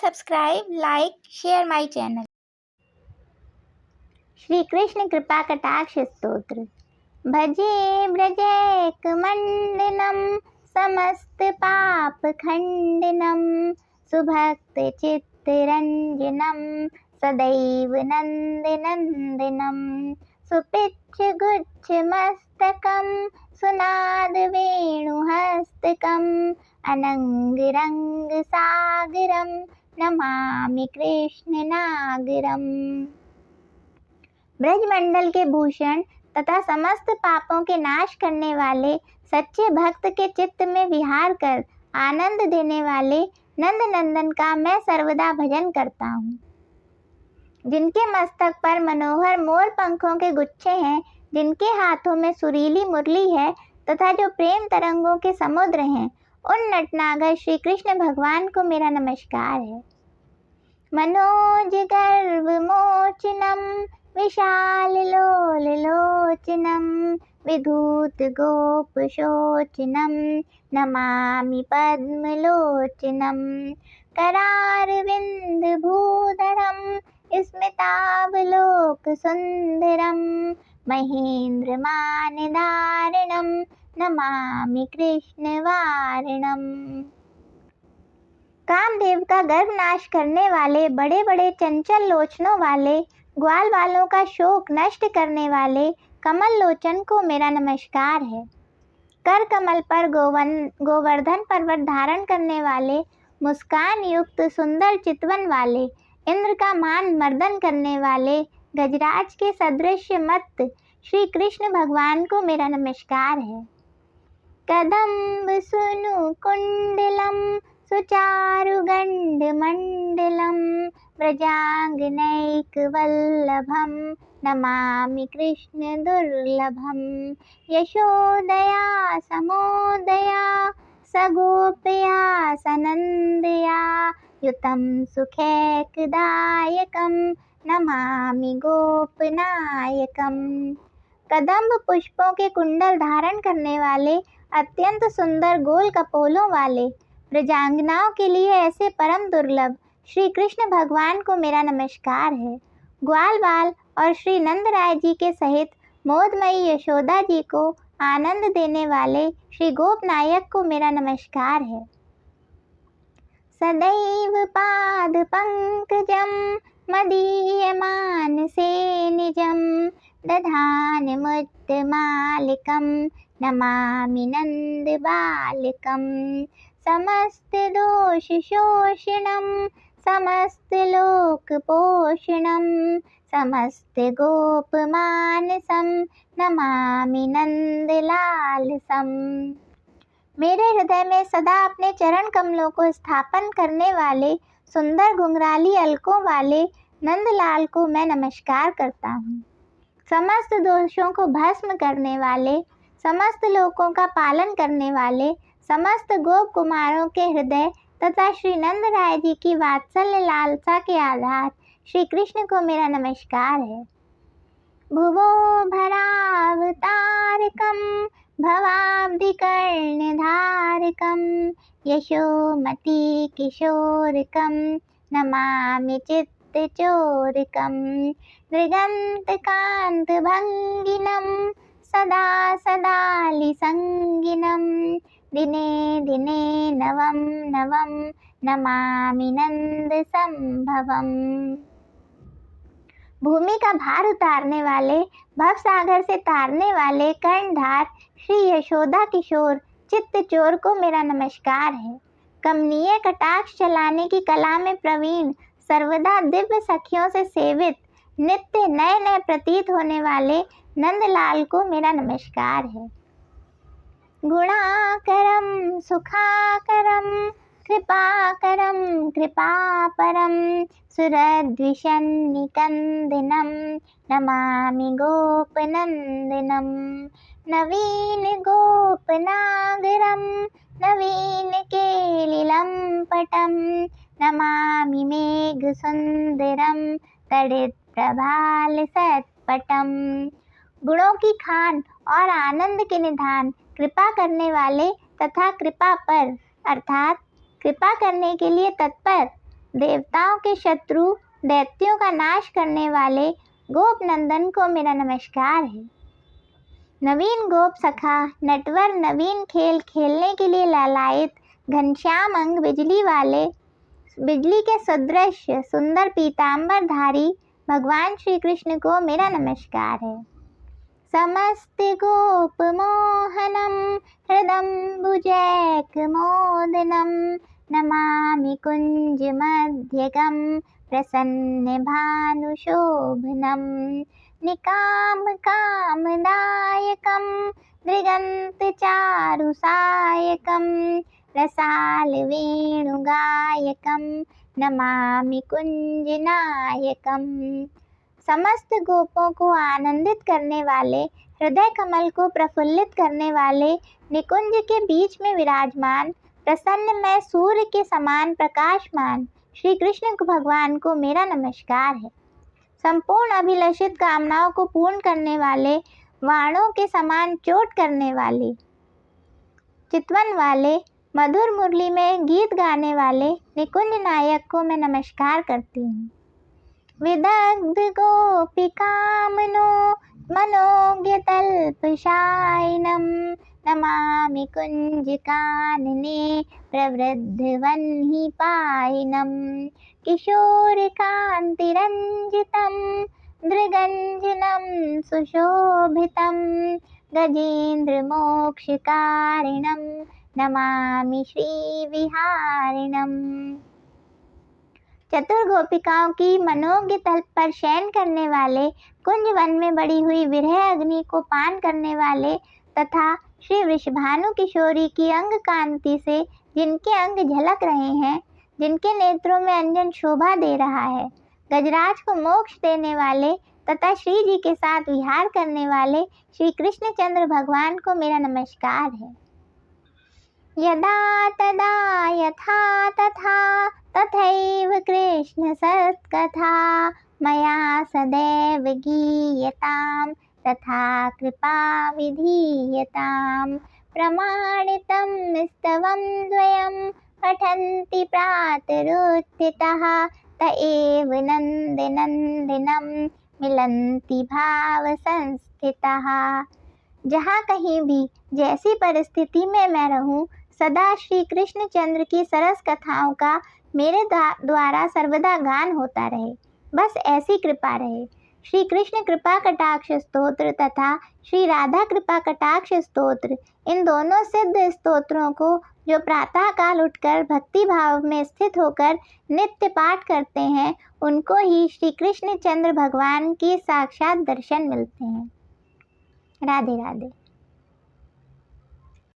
subscribe, like, share my channel. Shri Krishna कृपा कटाक्ष स्तोत्र। भजे ब्रजैक मंडनम समस्त पाप खंडनम सुभक्त चित्त रंजनम सदैव नंद नंदनम सुपिच्छ गुच्छ मस्तकम सुनाद वेणुहस्तकम अनंग रंग सागरम नमामि कृष्ण नागरम। ब्रजमंडल के भूषण तथा समस्त पापों के नाश करने वाले सच्चे भक्त के चित्त में विहार कर आनंद देने वाले नंद नंदन का मैं सर्वदा भजन करता हूँ। जिनके मस्तक पर मनोहर मोर पंखों के गुच्छे हैं, जिनके हाथों में सुरीली मुरली है तथा जो प्रेम तरंगों के समुद्र हैं, उन नटनागर श्री कृष्ण भगवान को मेरा नमस्कार है। मनोज गर्व मोचनम विशाल लोल लोचनम विधूत गोप शोचनम नमामि पद्म लोचनम करार विंद भूधरम स्मितावलोक सुंदरम महेंद्र मान धारणम नमामि कृष्ण वारणम। कामदेव का गर्भ नाश करने वाले बड़े बड़े चंचल लोचनों वाले ग्वाल वालों का शोक नष्ट करने वाले कमल लोचन को मेरा नमस्कार है। कर कमल पर गोवर्धन पर्वत धारण करने वाले मुस्कान युक्त सुंदर चितवन वाले इंद्र का मान मर्दन करने वाले गजराज के सदृश मत श्री कृष्ण भगवान को मेरा नमस्कार है। कदम्ब सुनु कुंडलम सुचारु गंड मंडलम व्रजांगनैक वल्लभम नमामि कृष्ण दुर्लभम यशोदया समोदया सगोपया सनंदया युतं सुखैकदायकं नमामि गोपनायकम। कदम्ब पुष्पों के कुंडल धारण करने वाले अत्यंत सुंदर गोल कपोलों वाले ब्रजांगनाओं के लिए ऐसे परम दुर्लभ श्री कृष्ण भगवान को मेरा नमस्कार है। ग्वाल बाल और श्री नंद राय जी के सहित मोदमयी यशोदा जी को आनंद देने वाले श्री गोपनायक को मेरा नमस्कार है। सदैव पाद पंकजम मदीयमान से निजम दधान मुद्दमालिकम नमामि नंद बालिकम समस्त दोष शोषणम समस्त लोक पोषणम समस्त गोप मानसम नमामि नंद लालसम। मेरे हृदय में सदा अपने चरण कमलों को स्थापन करने वाले सुंदर घुंघराली अलकों वाले नंदलाल को मैं नमस्कार करता हूँ। समस्त दोषों को भस्म करने वाले समस्त लोकों का पालन करने वाले समस्त गोप कुमारों के हृदय तथा श्री नंद राय जी की वात्सल्य लालसा के आधार श्री कृष्ण को मेरा नमस्कार है। भुवो भरावतारकम भवाब्धि कर्णधारकम यशोमती किशोरकम नमामि चित्त चोरकम दृगंत कांत भंगिनम सदा सदालि संगिनम दिने दिने नवम नवम नमामि नंद संभवम। भूमि का भार उतारने वाले भव सागर से तारने वाले कर्णधार श्री यशोदा किशोर चित्त चोर को मेरा नमस्कार है। कमनीय कटाक्ष चलाने की कला में प्रवीण सर्वदा दिव्य सखियों से सेवित नित्य नए नए प्रतीत होने वाले नंदलाल को मेरा नमस्कार है। गुणाकरम सुखाकरम कृपाकरम कृपापरम सुरद्विषन्निकंदनम नमामि गोपनंदनम नवीन गोपनागरम नवीन केलिलंपटम नमामि मेघ सुंदरम तड़ित प्रभाल सत्पटम। गुणों की खान और आनंद के निधान कृपा करने वाले तथा कृपा पर अर्थात कृपा करने के लिए तत्पर देवताओं के शत्रु दैत्यों का नाश करने वाले गोप नंदन को मेरा नमस्कार है। नवीन गोप सखा नटवर नवीन खेल खेलने के लिए लालायित घनश्याम अंग बिजली के सदृश सुंदर पीतांबरधारी भगवान श्री कृष्ण को मेरा नमस्कार है। समस्त गोप मोहनम हृदम्बुजैक मोदनम नमामि कुंज मध्यगम प्रसन्न भानुशोभनम निकाम कामदायकम दृगंत चारु सायकम रसाल वेणुगायकम नमामि कुंज नायकम। समस्त गोपों को आनंदित करने वाले, हृदय कमल को प्रफुल्लित करने वाले, निकुंज के बीच में विराजमान, प्रसन्नमय सूर्य के समान प्रकाशमान श्री कृष्ण भगवान को मेरा नमस्कार है। संपूर्ण अभिलषित कामनाओं को पूर्ण करने वाले, वाणों के समान चोट करने वाले, चितवन वाले, मधुर मुरली में गीत गाने वाले निकुंज नायक को मैं नमस्कार करती हूँ। विदग्ध गोपिकामनो मनोज्ञतल्पशायिनं नमामि कुञ्जकानने प्रवृद्धवह्निपायिनं किशोरकान्तिरञ्जितं दृगञ्जनं सुशोभितं गजेन्द्रमोक्षकारिणं नमामि श्रीविहारिणम्। चतुर गोपिकाओं की मनोज्ञ तल्प पर शयन करने वाले, कुंज वन में बड़ी हुई विरह अग्नि को पान करने वाले तथा श्री वृषभानु किशोरी की अंग कांति से जिनके अंग झलक रहे हैं, जिनके नेत्रों में अंजन शोभा दे रहा है, गजराज को मोक्ष देने वाले तथा श्री जी के साथ विहार करने वाले श्री कृष्णचंद्र भगवान को मेरा नमस्कार है। यदा तदा यथा तथा तथैव कृष्ण सत्कथा मया सदैव गीयतां तथा कृपा विधीयतां। प्रमाणितं स्तवं द्वयं पठन्ति प्रातरुत्थितः त एव नन्दनन्दिनं मिलन्ति भावसंस्थितः। जहाँ कहीं भी जैसी परिस्थिति में मैं रहूं, सदा श्री कृष्णचंद्र की सरस कथाओं का मेरे द्वारा सर्वदा गान होता रहे, बस ऐसी कृपा रहे। श्री कृष्ण कृपा कटाक्ष स्तोत्र तथा श्री राधा कृपा कटाक्ष स्तोत्र, इन दोनों सिद्ध स्तोत्रों को जो प्रातः काल उठकर भक्ति भाव में स्थित होकर नित्य पाठ करते हैं, उनको ही श्री कृष्णचंद्र भगवान की साक्षात दर्शन मिलते हैं। राधे राधे।